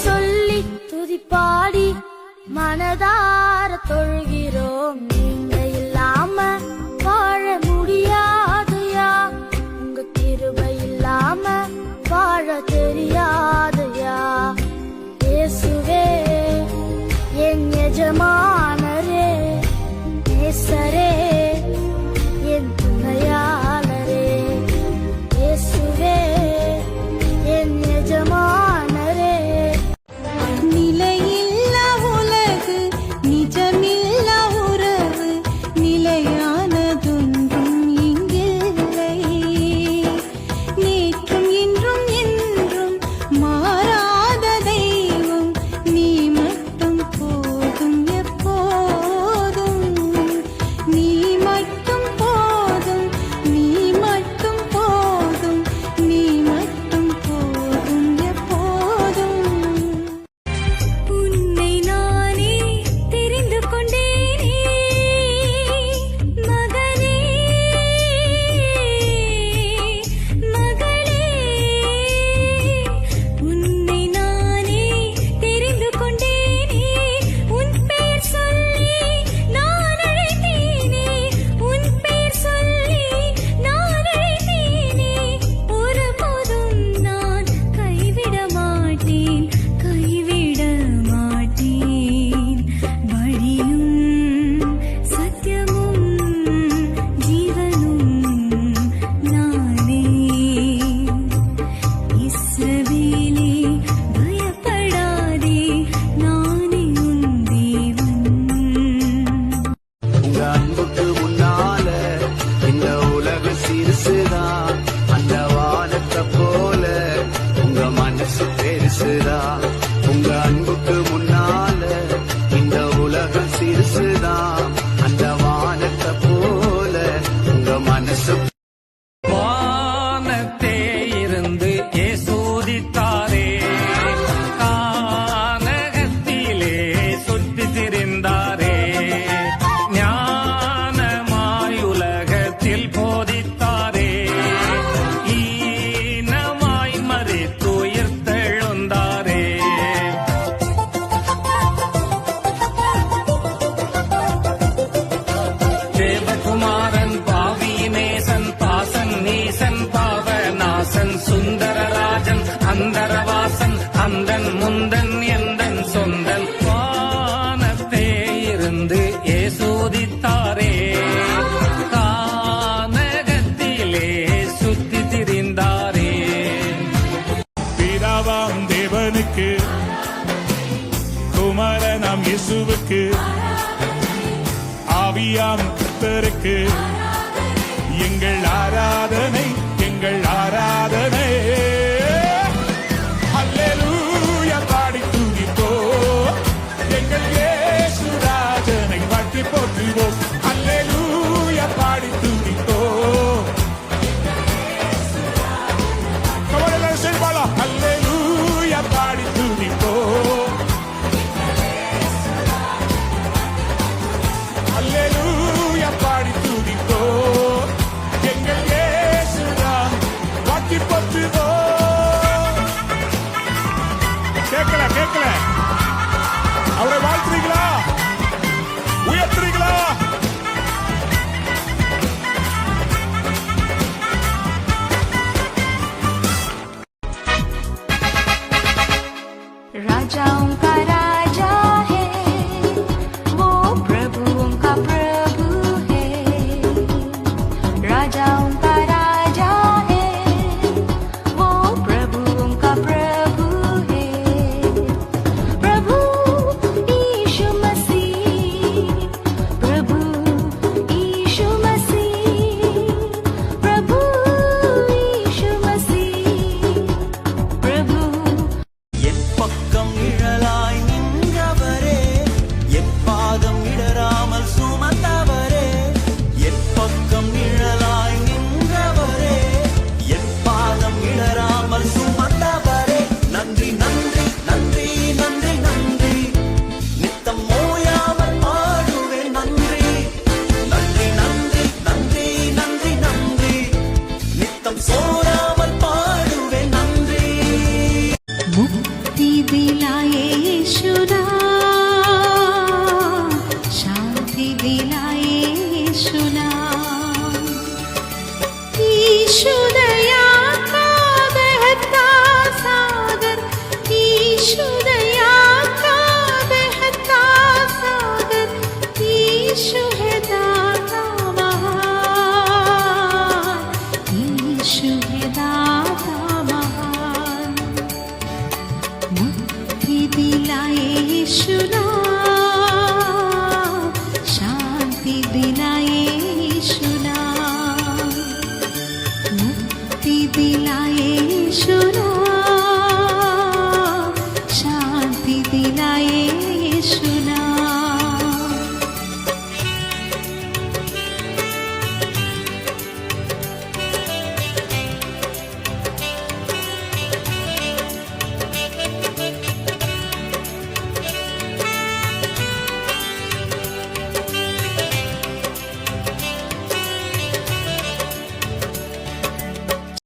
சொல்லி துதிப்பாடி மனதார தொழுகிறோம். நீங்க இல்லாம வாழ முடியாதுயா, உங்க கிருபை இல்லாம வாழ தெரியாதுயா. இயேசுவே என் எஜமானரே, நேசரே என் துணையாளரே. இயேசுவே என் எஜமானரே. நிலையில்லா உலகு, நிஜமில்லா உறவு, நிலையானதொன்றும் இங்கில்லை. நேற்றும் இன்றும் என்றும் மாறாத தெய்வம் நீ மட்டும் போதும், எப்போதும் நீ மட்டும் போதும், நீ மட்டும் போதும், நீ மட்டும் போதும், எப்போதும். உன்னை நானே தெரிந்து கொண்டேனே மகனே, மகளே. உன்னை நானே தெரிந்து கொண்டேனே, உன் பெயர் சொல்லி நான் அழைத்தேனே, உன் பெயர் சொல்லி நான் அழைத்தேனே. ஒருபோதும் நான் கைவிட மாட்டேன், கைவிட மாட்டேன். வழியும் சத்தியமும் ஜீவனும் நானே. இஸ்ரவேலே பயப்படாதே, நானே உன் தேவன். உங்க அன்புக்கு முன்னால இந்த உலக சிறுசுதான், அந்த வானத்தை போல உங்க மனசு பெருசுதான். உங்க அன்புக்கு முன்னால இந்த உலகம் சிறுசுதான், அந்த வானத்தை போல உங்க மனசு. வானத்தே இருந்து ஏசோதித்தாரே, கானகத்திலே சுற்றி திரிந்தாரே. ஞானமாய் உலகத்தில் போதித்தாரே, ஈனமாய் மரித்துயிர்த்தெழுந்தாரே. தேவகுமாரன் பாவிநேசன், பாசன் நீசன், பாவநாசன், சுந்தரராஜன், அந்தரவாசன், அந்தன் முந்தன் எந்தன் சொந்தன். வானத்தே இருந்து ஏசோதித்தாரே, கானகத்திலே சுத்தி திரிந்தாரே. பிதாவாம் தேவனுக்கு, குமாரனாம் இயேசுவுக்கு, ஆவியாம் கர்த்தருக்கு எங்கள் ஆராதனை, எங்கள் ஆராதனை. அல்லேலூயா பாடி துதிப்போம், எங்கள் இயேசுராஜனை வாழ்த்தி போற்றுவோம். அல்லேலூயா பாடி துதிப்போம். Come on, எல்லாரும் சேர்ந்து அல்லேலூயா பாடி துதிப்போம். அல்லேலூயா பாடி துதிப்போம், எங்கள் இயேசுதான் வாழ்த்தி போற்றுவோம். கேட்கல கேட்கல, அவரை வாழ்த்துறீங்களா, உயர்த்துறீங்களா? राजा उनका राजा है, वो प्रभु उनका प्रभु है। राजा उनका राजा है, वो प्रभु उनका प्रभु है। प्रभु यीशु मसीह, प्रभु यीशु मसीह, प्रभु यीशु मसीह, प्रभु. என் பக்கம் நிழலா दिला येशूला, शांति दिला येशूला. यीशु दया का बहता सागर, यीशु दया का बहता सागर, यीशु है दाता महान, यीशु है दाता महान. मुक्ति दिलाए यीशुला, शांति दिलाए यीशुला, मुक्ति दिलाए यीशुला.